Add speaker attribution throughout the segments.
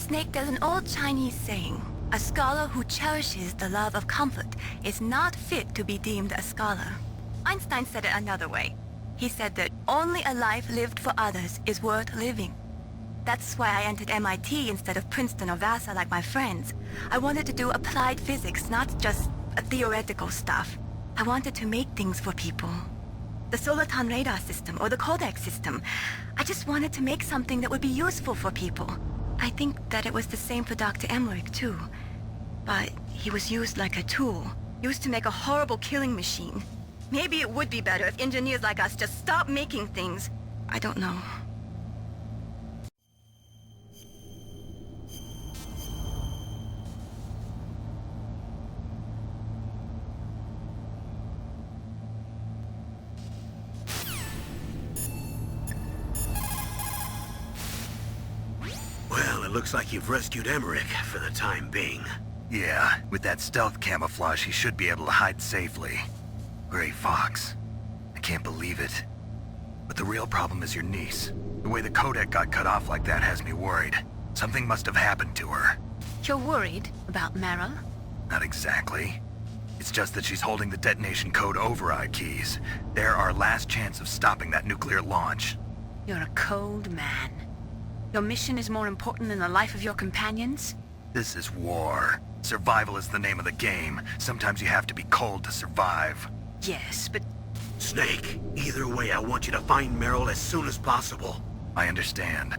Speaker 1: Snake, there's an old Chinese saying, a scholar who cherishes the love of comfort is not fit to be deemed a scholar. Einstein said it another way. He said that only a life lived for others is worth living. That's why I entered MIT instead of Princeton or Vassar like my friends. I wanted to do applied physics, not just theoretical stuff. I wanted to make things for people. The Soliton radar system or the Codex system. I just wanted to make something that would be useful for people. I think that it was the same for Dr. Emmerich too. But he was used like a tool, used to make a horrible killing machine. Maybe it would be better if engineers like us just stopped making things. I don't know.
Speaker 2: Well, it looks like you've rescued Emmerich for the time being.
Speaker 3: Yeah, with that stealth camouflage, he should be able to hide safely. Gray Fox. I can't believe it. But the real problem is your niece. The way the codec got cut off like that has me worried. Something must have happened to her.
Speaker 1: You're worried about Meryl?
Speaker 3: Not exactly. It's just that she's holding the detonation code override keys. They're our last chance of stopping that nuclear launch.
Speaker 4: You're a cold man. Your mission is more important than the life of your companions?
Speaker 3: This is war. Survival is the name of the game. Sometimes you have to be cold to survive.
Speaker 4: Yes, but...
Speaker 2: Snake, either way, I want you to find Meryl as soon as possible.
Speaker 3: I understand.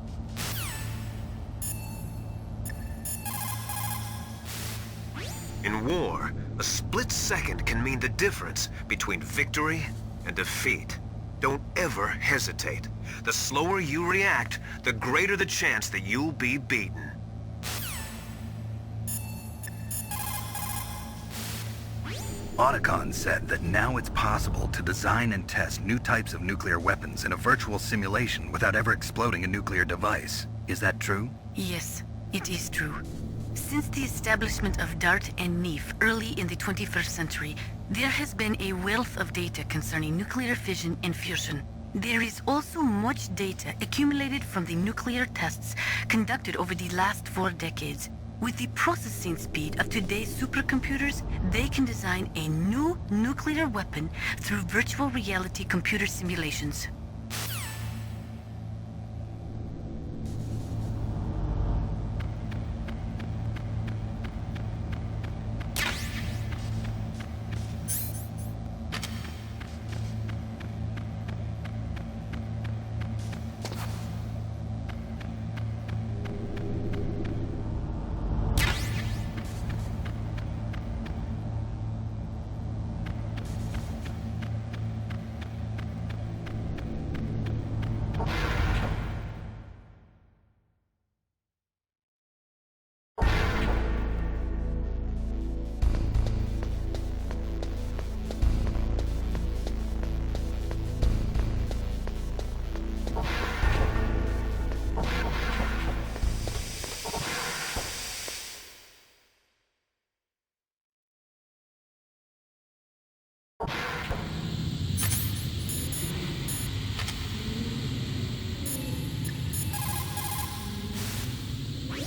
Speaker 5: In war, a split second can mean the difference between victory and defeat. Don't ever hesitate. The slower you react, the greater the chance that you'll be beaten.
Speaker 3: Otacon said that now it's possible to design and test new types of nuclear weapons in a virtual simulation without ever exploding a nuclear device. Is that true?
Speaker 4: Yes, it is true. Since the establishment of DART and NEEF early in the 21st century, there has been a wealth of data concerning nuclear fission and fusion. There is also much data accumulated from the nuclear tests conducted over the last 4 decades. With the processing speed of today's supercomputers, they can design a new nuclear weapon through virtual reality computer simulations.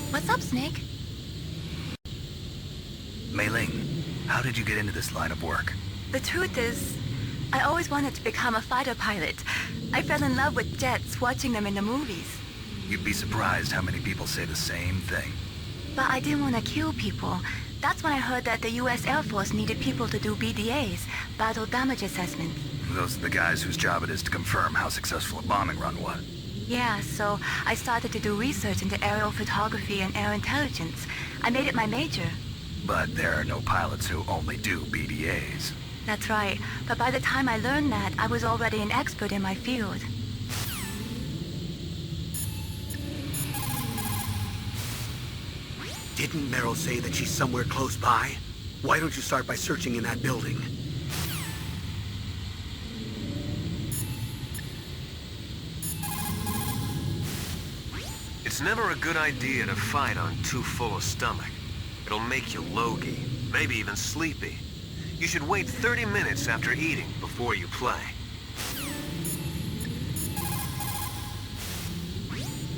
Speaker 1: What's up, Snake?
Speaker 3: Mei-Ling, how did you get into this line of work?
Speaker 1: The truth is, I always wanted to become a fighter pilot. I fell in love with jets watching them in the movies.
Speaker 3: You'd be surprised how many people say the same thing.
Speaker 1: But I didn't want to kill people. That's when I heard that the U.S. Air Force needed people to do BDAs, battle damage assessments.
Speaker 3: Those are the guys whose job it is to confirm how successful a bombing run was.
Speaker 1: Yeah, so I started to do research into aerial photography and air intelligence. I made it my major.
Speaker 3: But there are no pilots who only do BDAs.
Speaker 1: That's right. But by the time I learned that, I was already an expert in my field.
Speaker 2: Didn't Meryl say that she's somewhere close by? Why don't you start by searching in that building?
Speaker 5: It's never a good idea to fight on too full a stomach. It'll make you logy, maybe even sleepy. You should wait 30 minutes after eating before you play.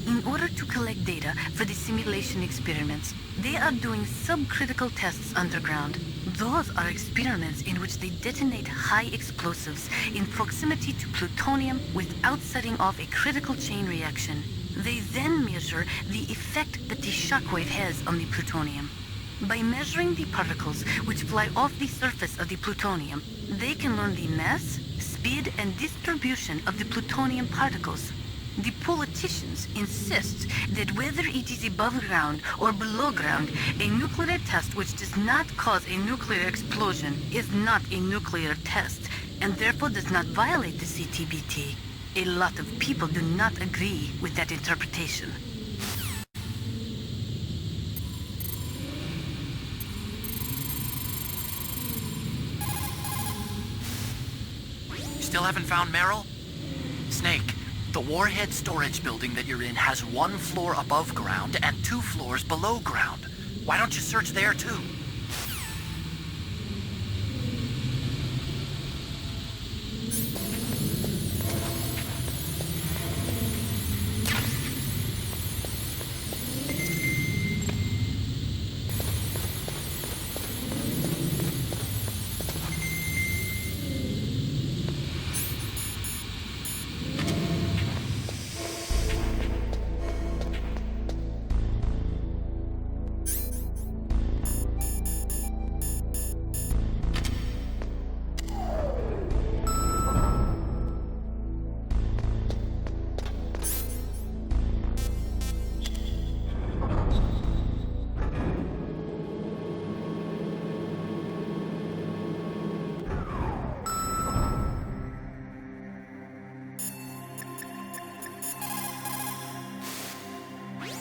Speaker 4: In order to collect data for the simulation experiments, they are doing subcritical tests underground. Those are experiments in which they detonate high explosives in proximity to plutonium without setting off a critical chain reaction. They then measure the effect that the shockwave has on the plutonium. By measuring the particles which fly off the surface of the plutonium, they can learn the mass, speed, and distribution of the plutonium particles. The politicians insist that whether it is above ground or below ground, a nuclear test which does not cause a nuclear explosion is not a nuclear test, and therefore does not violate the CTBT. A lot of people do not agree with that interpretation.
Speaker 6: Still haven't found Meryl? Snake, the warhead storage building that you're in has 1 floor above ground and 2 floors below ground. Why don't you search there too?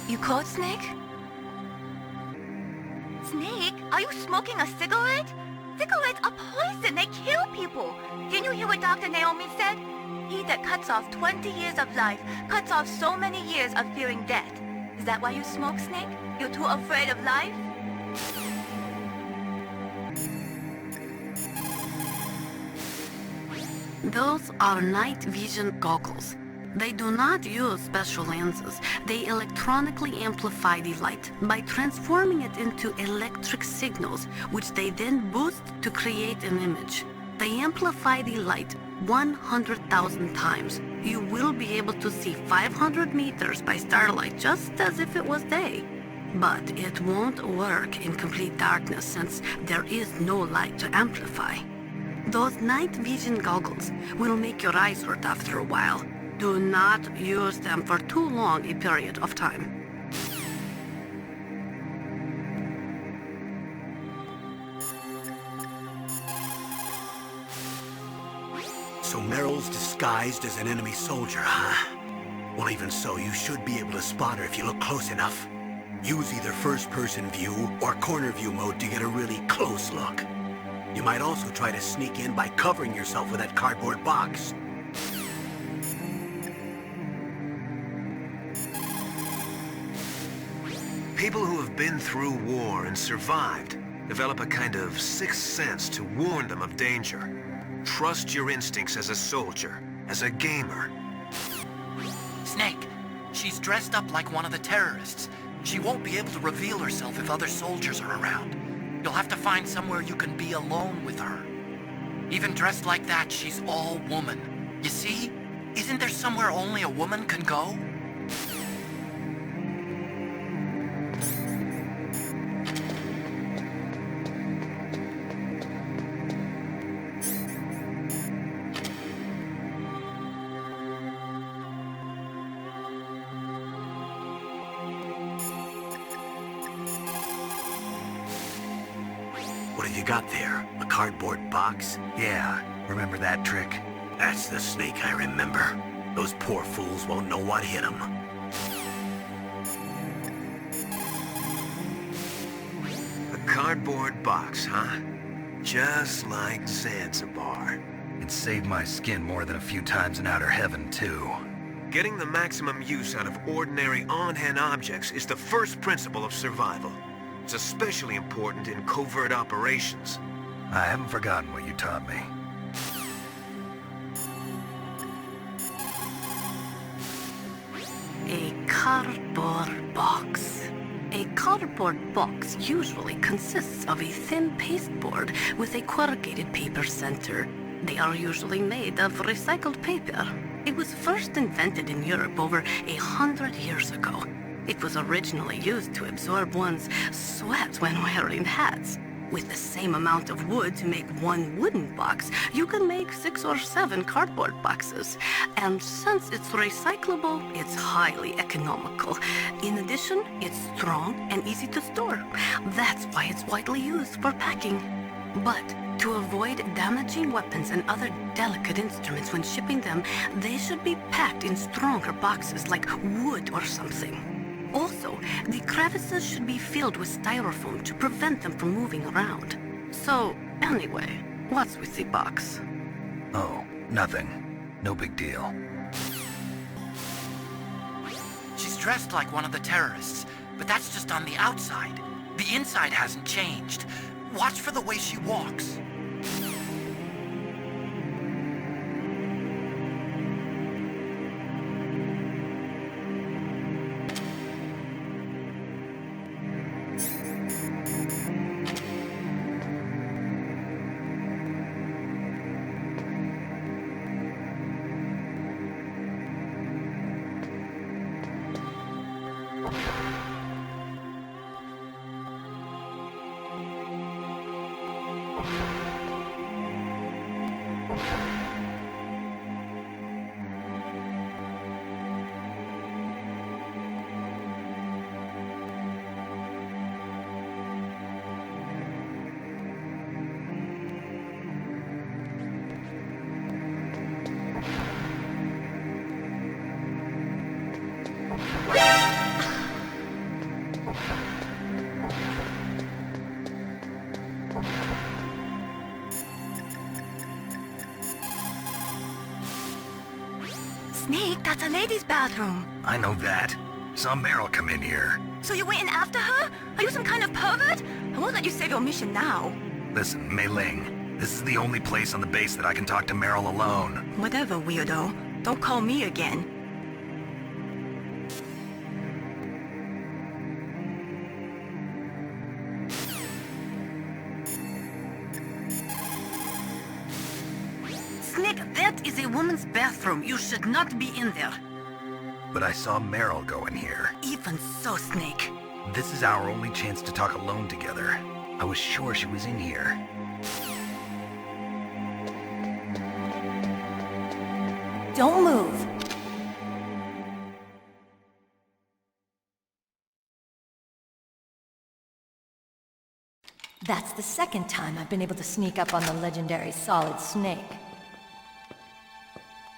Speaker 1: You caught Snake? Snake, are you smoking a cigarette? Cigarettes are poison. They kill people. Didn't you hear what Dr. Naomi said? He that cuts off 20 years of life cuts off so many years of fearing death. Is that why you smoke, Snake? You're too afraid of life?
Speaker 4: Those are night vision goggles. They do not use special lenses. They electronically amplify the light by transforming it into electric signals, which they then boost to create an image. They amplify the light 100,000 times. You will be able to see 500 meters by starlight, just as if it was day. But it won't work in complete darkness since there is no light to amplify. Those night vision goggles will make your eyes hurt after a while. Do not use them for too long a period of time.
Speaker 2: So Meryl's disguised as an enemy soldier, huh? Well, even so, you should be able to spot her if you look close enough. Use either first-person view or corner view mode to get a really close look. You might also try to sneak in by covering yourself with that cardboard box.
Speaker 5: People who have been through war and survived develop a kind of sixth sense to warn them of danger. Trust your instincts as a soldier, as a gamer.
Speaker 6: Snake, she's dressed up like one of the terrorists. She won't be able to reveal herself if other soldiers are around. You'll have to find somewhere you can be alone with her. Even dressed like that, she's all woman. You see? Isn't there somewhere only a woman can go?
Speaker 2: What have you got there? A cardboard box?
Speaker 3: Yeah, remember that trick?
Speaker 2: That's the Snake I remember. Those poor fools won't know what hit them.
Speaker 5: A cardboard box, huh? Just like Zanzibar.
Speaker 3: It saved my skin more than a few times in outer heaven, too.
Speaker 5: Getting the maximum use out of ordinary on-hand objects is the first principle of survival. It's especially important in covert operations.
Speaker 3: I haven't forgotten what you taught me.
Speaker 4: A cardboard box. A cardboard box usually consists of a thin pasteboard with a corrugated paper center. They are usually made of recycled paper. It was first invented in Europe over 100 years ago. It was originally used to absorb one's sweat when wearing hats. With the same amount of wood to make one wooden box, you can make 6 or 7 cardboard boxes. And since it's recyclable, it's highly economical. In addition, it's strong and easy to store. That's why it's widely used for packing. But to avoid damaging weapons and other delicate instruments when shipping them, they should be packed in stronger boxes like wood or something. Also, the crevices should be filled with styrofoam to prevent them from moving around. So, anyway, what's with the box?
Speaker 3: Oh, nothing. No big deal.
Speaker 6: She's dressed like one of the terrorists, but that's just on the outside. The inside hasn't changed. Watch for the way she walks.
Speaker 1: Snake, that's a ladies' bathroom.
Speaker 3: I know that. Saw Meryl come in here.
Speaker 1: So you went in after her? Are you some kind of pervert? I won't let you save your mission now.
Speaker 3: Listen, Mei Ling, this is the only place on the base that I can talk to Meryl alone.
Speaker 1: Whatever, weirdo. Don't call me again.
Speaker 4: Snake, that is a woman's bathroom. You should not be in there.
Speaker 3: But I saw Meryl go in here.
Speaker 4: Even so, Snake.
Speaker 3: This is our only chance to talk alone together. I was sure she was in here.
Speaker 7: Don't move. That's the second time I've been able to sneak up on the legendary Solid Snake.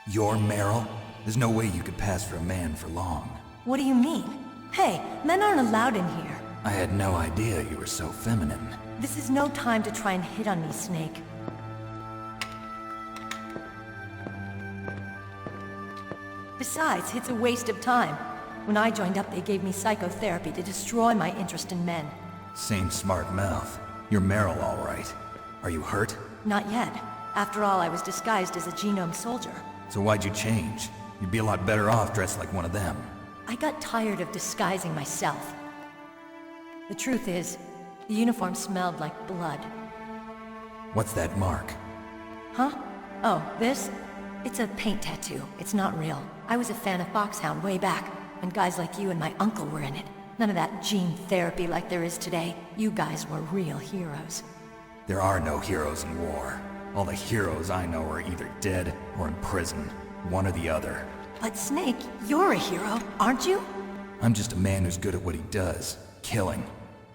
Speaker 8: You're Meryl? There's no way you could pass for a man for long.
Speaker 7: What do you mean? Hey, men aren't allowed in here.
Speaker 8: I had no idea you were so feminine.
Speaker 7: This is no time to try and hit on me, Snake. Besides, it's a waste of time. When I joined up, they gave me psychotherapy to destroy my interest in men.
Speaker 8: Same smart mouth. You're Meryl, all right. Are you hurt?
Speaker 7: Not yet. After all, I was disguised as a genome soldier.
Speaker 8: So why'd you change? You'd be a lot better off dressed like one of them.
Speaker 7: I got tired of disguising myself. The truth is, the uniform smelled like blood.
Speaker 8: What's that mark?
Speaker 7: Huh? Oh, this? It's a paint tattoo. It's not real. I was a fan of Foxhound way back, when guys like you and my uncle were in it. None of that gene therapy like there is today. You guys were real heroes.
Speaker 8: There are no heroes in war. All the heroes I know are either dead or in prison. One or the other.
Speaker 7: But Snake, you're a hero, aren't you?
Speaker 8: I'm just a man who's good at what he does. Killing.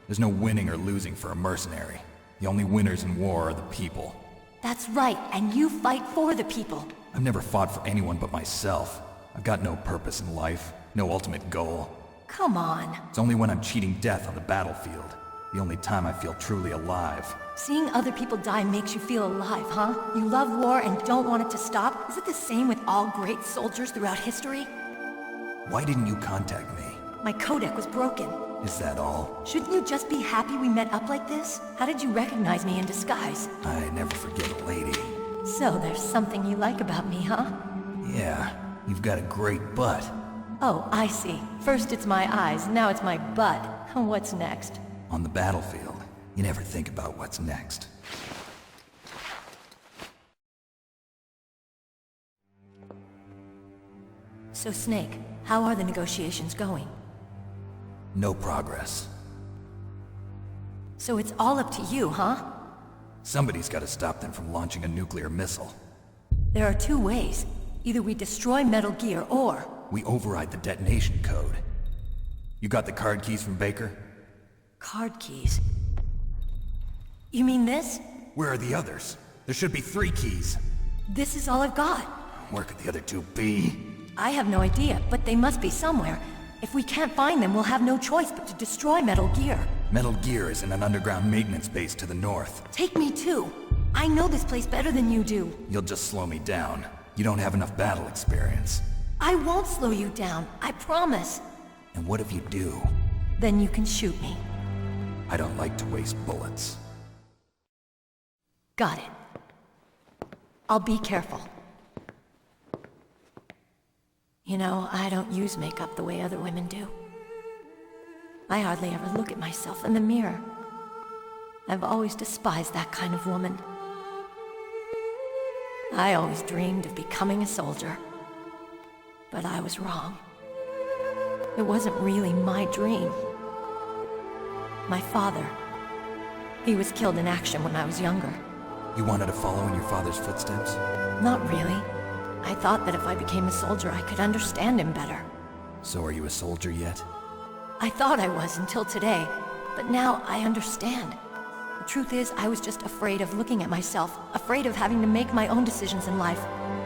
Speaker 8: There's no winning or losing for a mercenary. The only winners in war are the people.
Speaker 7: That's right, and you fight for the people.
Speaker 8: I've never fought for anyone but myself. I've got no purpose in life, no ultimate goal.
Speaker 7: Come on.
Speaker 8: It's only when I'm cheating death on the battlefield. The only time I feel truly alive.
Speaker 7: Seeing other people die makes you feel alive, huh? You love war and don't want it to stop? Is it the same with all great soldiers throughout history?
Speaker 8: Why didn't you contact me?
Speaker 7: My codec was broken.
Speaker 8: Is that all?
Speaker 7: Shouldn't you just be happy we met up like this? How did you recognize me in disguise?
Speaker 8: I never forget a lady.
Speaker 7: So there's something you like about me, huh?
Speaker 8: Yeah, you've got a great butt.
Speaker 7: Oh, I see. First it's my eyes, now it's my butt. What's next?
Speaker 8: On the battlefield, you never think about what's next.
Speaker 7: So Snake, how are the negotiations going?
Speaker 8: No progress.
Speaker 7: So it's all up to you, huh?
Speaker 8: Somebody's got to stop them from launching a nuclear missile.
Speaker 7: There are two ways. Either we destroy Metal Gear, or...
Speaker 8: We override the detonation code. You got the card keys from Baker?
Speaker 7: Card keys? You mean this?
Speaker 8: Where are the others? There should be 3 keys.
Speaker 7: This is all I've got.
Speaker 8: Where could the other 2 be?
Speaker 7: I have no idea, but they must be somewhere. If we can't find them, we'll have no choice but to destroy Metal Gear.
Speaker 8: Metal Gear is in an underground maintenance base to the north.
Speaker 7: Take me too. I know this place better than you do.
Speaker 8: You'll just slow me down. You don't have enough battle experience.
Speaker 7: I won't slow you down, I promise.
Speaker 8: And what if you do?
Speaker 7: Then you can shoot me.
Speaker 8: I don't like to waste bullets.
Speaker 7: Got it. I'll be careful. You know, I don't use makeup the way other women do. I hardly ever look at myself in the mirror. I've always despised that kind of woman. I always dreamed of becoming a soldier. But I was wrong. It wasn't really my dream. My father, he was killed in action when I was younger.
Speaker 8: You wanted to follow in your father's footsteps?
Speaker 7: Not really. I thought that if I became a soldier, I could understand him better.
Speaker 8: So are you a soldier yet?
Speaker 7: I thought I was until today, but now I understand. The truth is, I was just afraid of looking at myself, afraid of having to make my own decisions in life.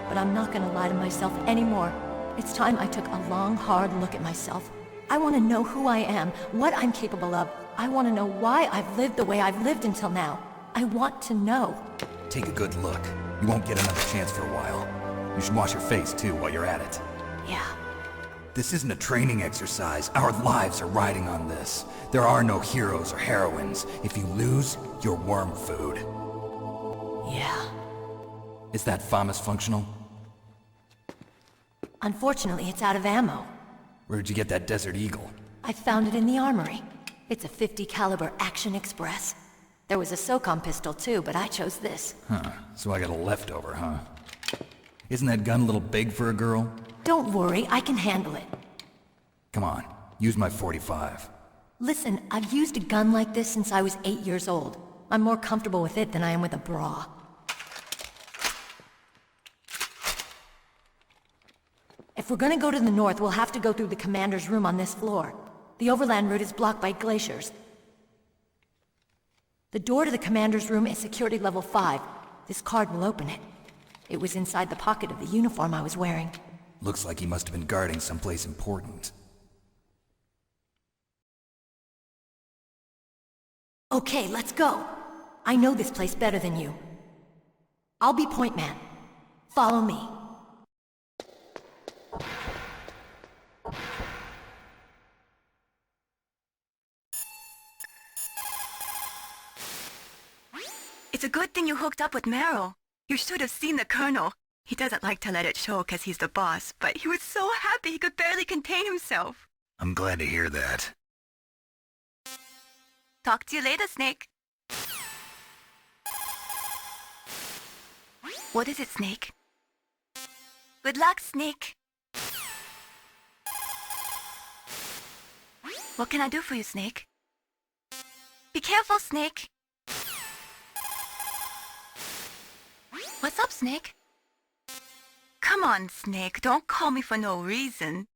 Speaker 7: But I'm not gonna lie to myself anymore. It's time I took a long, hard look at myself. I want to know who I am, what I'm capable of. I want to know why I've lived the way I've lived until now. I want to know.
Speaker 8: Take a good look. You won't get another chance for a while. You should wash your face, too, while you're at it.
Speaker 7: Yeah.
Speaker 8: This isn't a training exercise. Our lives are riding on this. There are no heroes or heroines. If you lose, you're worm food.
Speaker 7: Yeah.
Speaker 8: Is that FAMAS functional?
Speaker 7: Unfortunately, it's out of ammo.
Speaker 8: Where'd you get that Desert Eagle?
Speaker 7: I found it in the armory. It's a .50 caliber Action Express. There was a SOCOM pistol too, but I chose this.
Speaker 8: Huh, so I got a leftover, huh? Isn't that gun a little big for a girl?
Speaker 7: Don't worry, I can handle it.
Speaker 8: Come on, use my .45.
Speaker 7: Listen, I've used a gun like this since I was 8 years old. I'm more comfortable with it than I am with a bra. If we're gonna go to the north, we'll have to go through the commander's room on this floor. The overland route is blocked by glaciers. The door to the commander's room is security level 5. This card will open it. It was inside the pocket of the uniform I was wearing.
Speaker 8: Looks like he must have been guarding someplace important.
Speaker 7: Okay, let's go. I know this place better than you. I'll be point man. Follow me.
Speaker 1: It's a good thing you hooked up with Meryl. You should have seen the Colonel. He doesn't like to let it show because he's the boss, but he was so happy he could barely contain himself.
Speaker 3: I'm glad to hear that.
Speaker 1: Talk to you later, Snake. What is it, Snake? Good luck, Snake. What can I do for you, Snake? Be careful, Snake. What's up, Snake? Come on, Snake. Don't call me for no reason.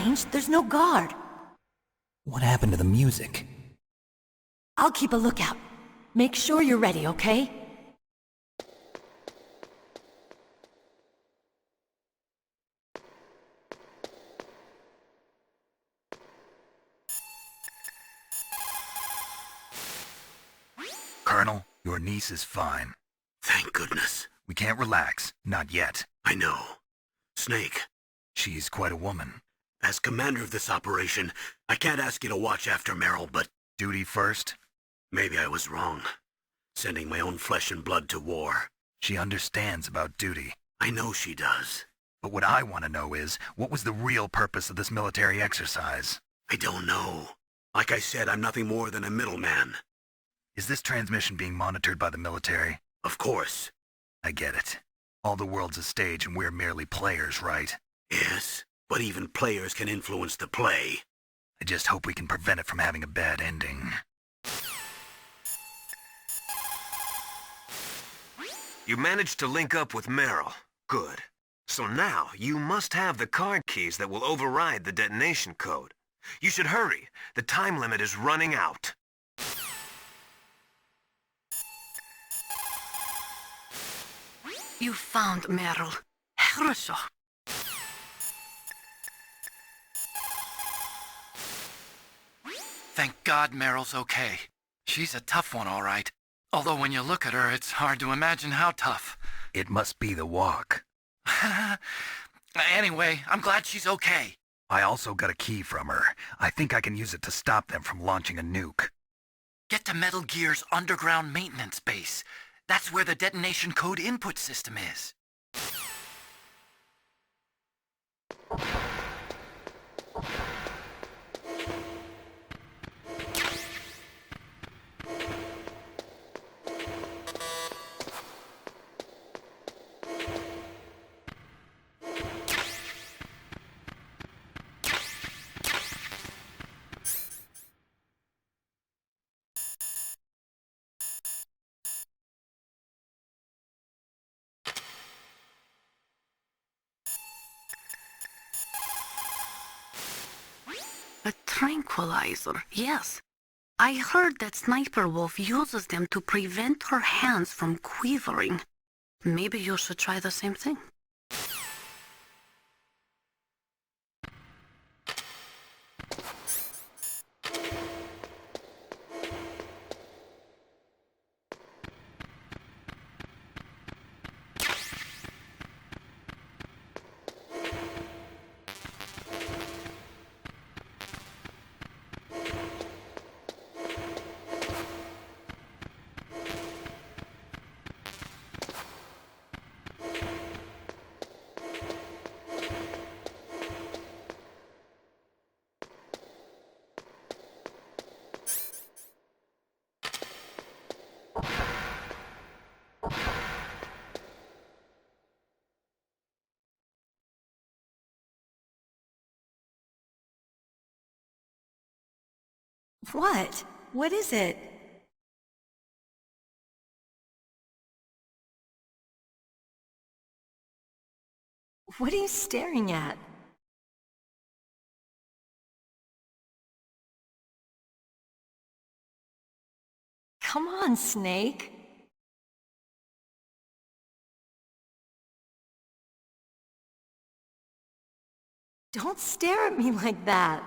Speaker 7: changed. There's no guard.
Speaker 8: What happened to the music?
Speaker 7: I'll keep a lookout. Make sure you're ready, okay?
Speaker 3: Colonel, your niece is fine.
Speaker 2: Thank goodness.
Speaker 3: We can't relax. Not yet.
Speaker 2: I know. Snake,
Speaker 3: She's quite a woman.
Speaker 2: as commander of this operation, I can't ask you to watch after Meryl, but
Speaker 3: Duty first?
Speaker 2: maybe I was wrong. Sending my own flesh and blood to war.
Speaker 3: She understands about duty.
Speaker 2: I know she does.
Speaker 3: But what I want to know is, what was the real purpose of this military exercise?
Speaker 2: I don't know. Like I said, I'm nothing more than a middleman.
Speaker 3: Is this transmission being monitored by the military?
Speaker 2: Of course.
Speaker 3: I get it. All the world's a stage and we're merely players, right?
Speaker 2: Yes, but even players can influence the play.
Speaker 3: I just hope we can prevent it from having a bad ending.
Speaker 5: You managed to link up with Meryl. Good. So now, you must have the card keys that will override the detonation code. You should hurry. The time limit is running out.
Speaker 4: You found Meryl. Хорошо.
Speaker 6: Thank God Meryl's okay. She's a tough one, all right. Although when you look at her, it's hard to imagine how tough.
Speaker 3: It must be the walk.
Speaker 6: Anyway, I'm glad she's okay.
Speaker 3: I also got a key from her. I think I can use it to stop them from launching a nuke.
Speaker 6: Get to Metal Gear's underground maintenance base. That's where the detonation code input system is.
Speaker 4: A tranquilizer, yes. I heard that Sniper Wolf uses them to prevent her hands from quivering. Maybe you should try the same thing.
Speaker 7: What? What is it? What are you staring at? Come on, Snake. Don't stare at me like that.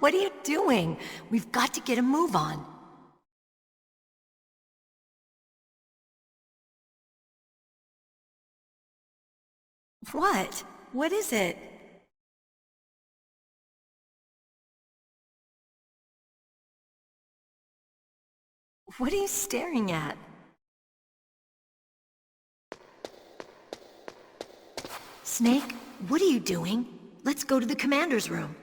Speaker 7: What are you doing? We've got to get a move on. What? What is it? What are you staring at? Snake, what are you doing? Let's go to the commander's room.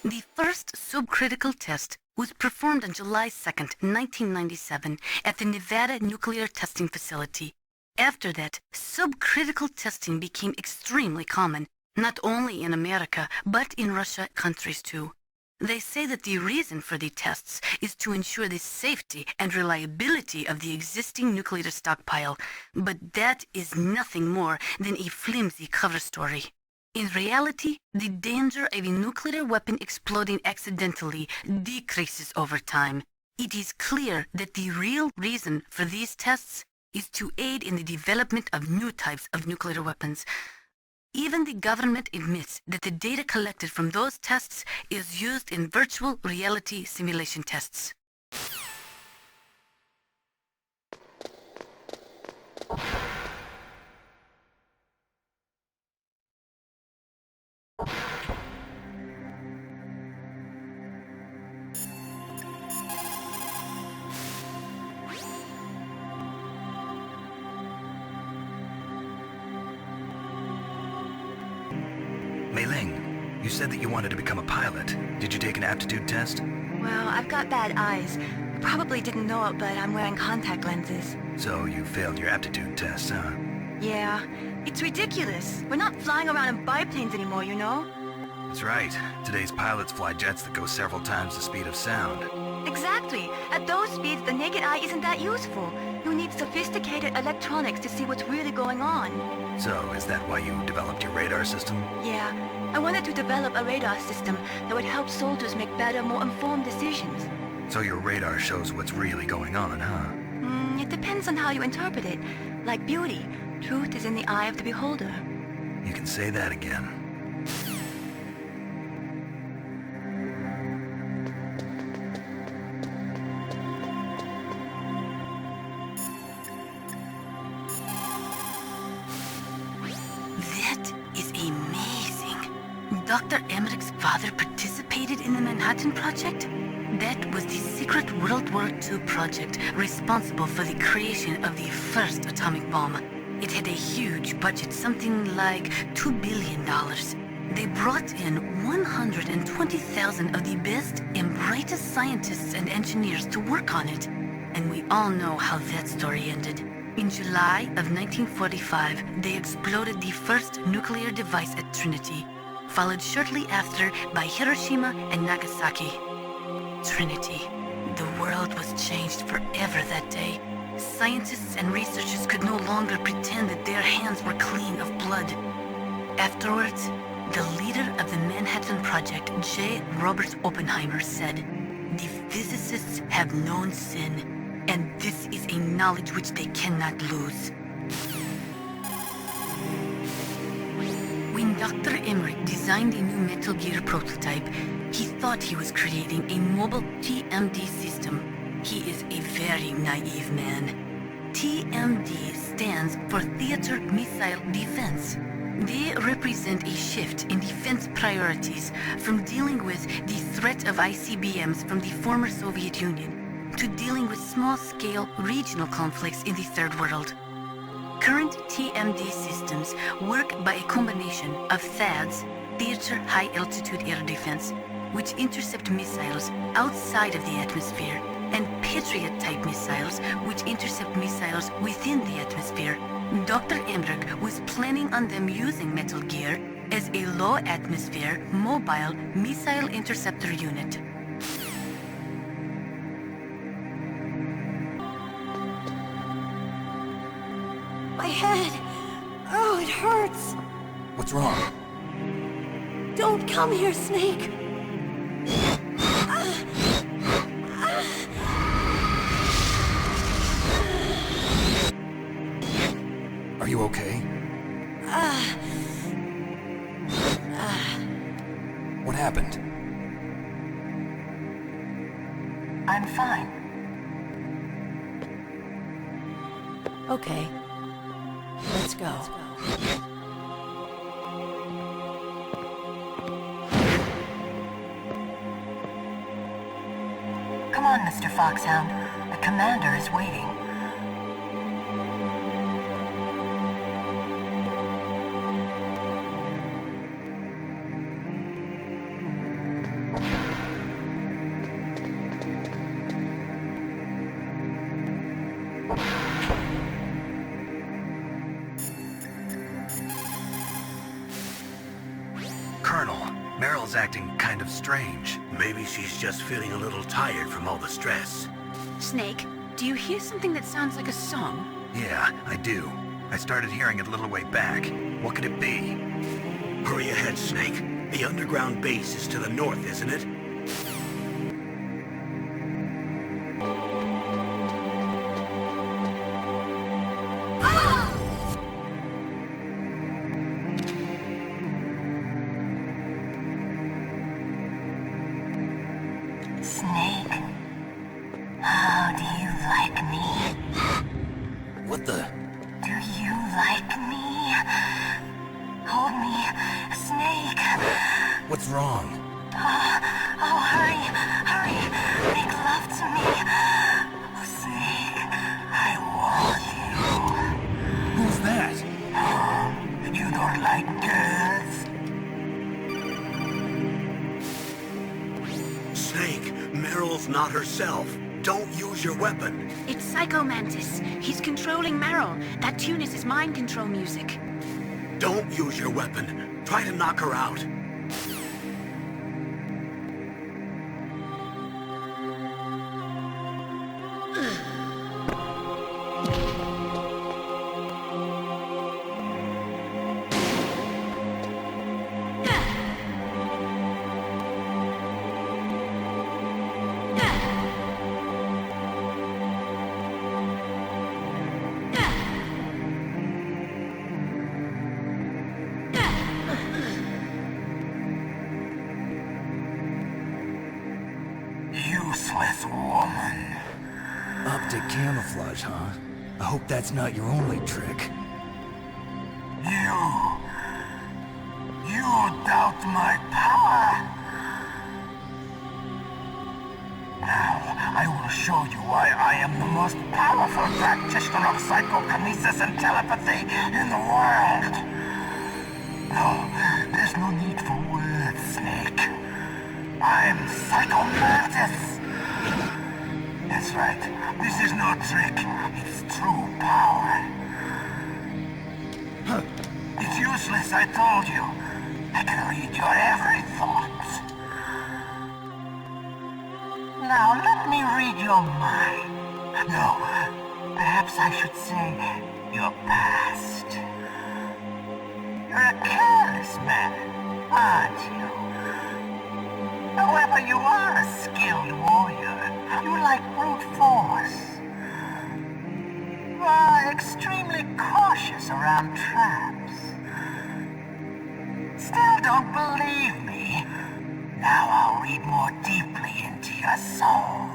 Speaker 4: The first subcritical test was performed on July 2nd, 1997 at the Nevada Nuclear Testing Facility. After that, subcritical testing became extremely common, not only in America, but in Russia countries too. They say that the reason for the tests is to ensure the safety and reliability of the existing nuclear stockpile, but that is nothing more than a flimsy cover story. In reality, the danger of a nuclear weapon exploding accidentally decreases over time. It is clear that the real reason for these tests is to aid in the development of new types of nuclear weapons. Even the government admits that the data collected from those tests is used in virtual reality simulation tests.
Speaker 3: Mei-Ling, you said that you wanted to become a pilot. Did you take an aptitude test?
Speaker 1: Well, I've got bad eyes. You probably didn't know it, but I'm wearing contact lenses.
Speaker 3: So you failed your aptitude test, huh?
Speaker 1: Yeah, it's ridiculous. We're not flying around in biplanes anymore, you know?
Speaker 3: That's right. Today's pilots fly jets that go several times the speed of sound.
Speaker 1: Exactly. At those speeds, the naked eye isn't that useful. You need sophisticated electronics to see what's really going on.
Speaker 3: So, is that why you developed your radar system?
Speaker 1: Yeah, I wanted to develop a radar system that would help soldiers make better, more informed decisions.
Speaker 3: So your radar shows what's really going on, huh?
Speaker 1: It depends on how you interpret it. Like beauty, truth is in the eye of the beholder.
Speaker 3: You can say that again.
Speaker 4: That is amazing. Dr. Emmerich's father participated in the Manhattan Project? That was the secret World War II project responsible for the creation of the first atomic bomb. It had a huge budget, something like $2 billion. They brought in 120,000 of the best and brightest scientists and engineers to work on it. And we all know how that story ended. In July of 1945, they exploded the first nuclear device at Trinity, followed shortly after by Hiroshima and Nagasaki. Trinity. The world was changed forever that day. Scientists and researchers could no longer pretend that their hands were clean of blood. Afterwards, the leader of the Manhattan Project, J. Robert Oppenheimer, said, "The physicists have known sin, and this is a knowledge which they cannot lose." When Dr. Emmerich designed a new Metal Gear prototype, he thought he was creating a mobile TMD system. He is a very naive man. TMD stands for Theater Missile Defense. They represent a shift in defense priorities from dealing with the threat of ICBMs from the former Soviet Union to dealing with small-scale regional conflicts in the Third World. Current TMD systems work by a combination of THAADs, Theater High Altitude Air Defense, which intercept missiles outside of the atmosphere, and Patriot-type missiles, which intercept missiles within the atmosphere. Dr. Emmerich was planning on them using Metal Gear as a low-atmosphere, mobile missile interceptor unit.
Speaker 7: My head! Oh, it hurts!
Speaker 8: What's wrong?
Speaker 7: Don't come here, Snake!
Speaker 8: Are you okay? What happened?
Speaker 4: I'm fine.
Speaker 7: Okay. Let's go.
Speaker 4: Come on, Mr. Foxhound. The commander is waiting.
Speaker 3: Meryl's acting kind of strange.
Speaker 2: Maybe she's just feeling a little tired from all the stress.
Speaker 4: Snake, do you hear something that sounds like a song?
Speaker 3: Yeah, I do. I started hearing it a little way back. What could it be?
Speaker 2: Hurry ahead, Snake. The underground base is to the north, isn't it?
Speaker 9: Snake, how do you like me?
Speaker 8: What the?
Speaker 9: Do you like me? Hold me, Snake.
Speaker 8: What's wrong?
Speaker 9: Oh, hurry, hurry, make love to me. Oh, Snake, I want
Speaker 8: Who's that?
Speaker 9: you. You don't like girls?
Speaker 2: Snake, Meryl's not herself. Don't use your weapon.
Speaker 4: It's Psycho Mantis. He's controlling Meryl. That tune is his mind control music.
Speaker 2: Don't use your weapon. Try to knock her out.
Speaker 9: Useless woman.
Speaker 8: Optic camouflage, huh? I hope that's not your only trick.
Speaker 9: You doubt my power? Now, I will show you why I am the most powerful practitioner of psychokinesis and telepathy in the world. No, there's no need for words, Snake. I'm Psycho Mantis. That's right. This is no trick. It's true power. It's useless, I told you. I can read your every thought. Now, let me read your mind. No, perhaps I should say your past. You're a careless man, aren't you? However, you are a skilled warrior. You like brute force. You are extremely cautious around traps. Still don't believe me? Now I'll read more deeply into your soul.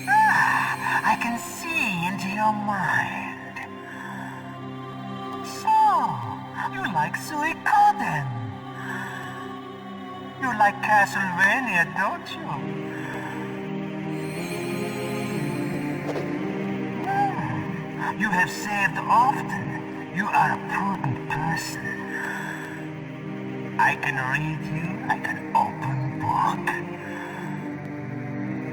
Speaker 9: I can see into your mind. So, you like Suikoden. You like Castlevania, don't you? You have saved often. You are a prudent person. I can read you like an open book.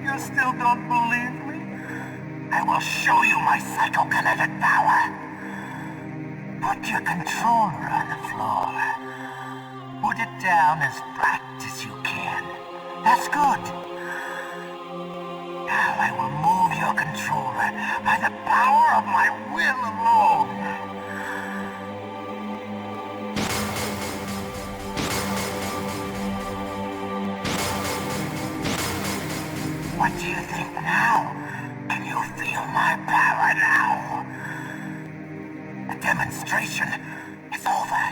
Speaker 9: You still don't believe me? I will show you my psychokinetic power. Put your controller on the floor. Put it down as flat as you can. That's good. Now I will move your controller by the power of my will alone. What do you think now? Can you feel my power now? The demonstration is over.